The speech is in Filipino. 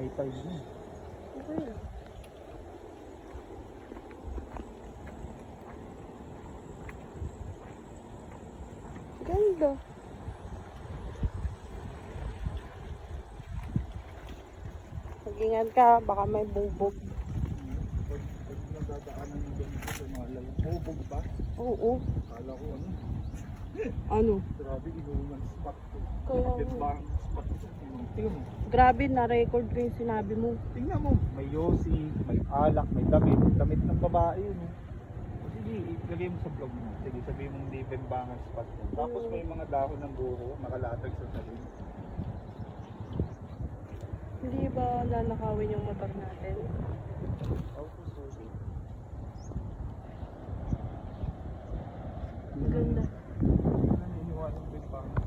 High tide na. Okay lang. Ganda. Mag-ingat ka, baka may bubog. Pag nagdadaanan ng ganito sa mga lalang. Bubog ba? Oo. Kala ko ano. Ano? Grabe, inuman spot ko. Kaya Kapit nga. ba ang spot ko? Tingnan mo. Grabe, na-record ko yung sinabi mo. Tingnan mo. May yosi, may alak, may damit. Damit ng babae yun. Sige, ilagay mo sa vlog mo. Sige, sabihin mong hindi bembangan spot ko. Tapos may mga dahon ng buho, nakalatag sa salim. Hindi ba nanakawin yung motor natin? Auto service. Ang ganda. Naniniwala ng bembangan.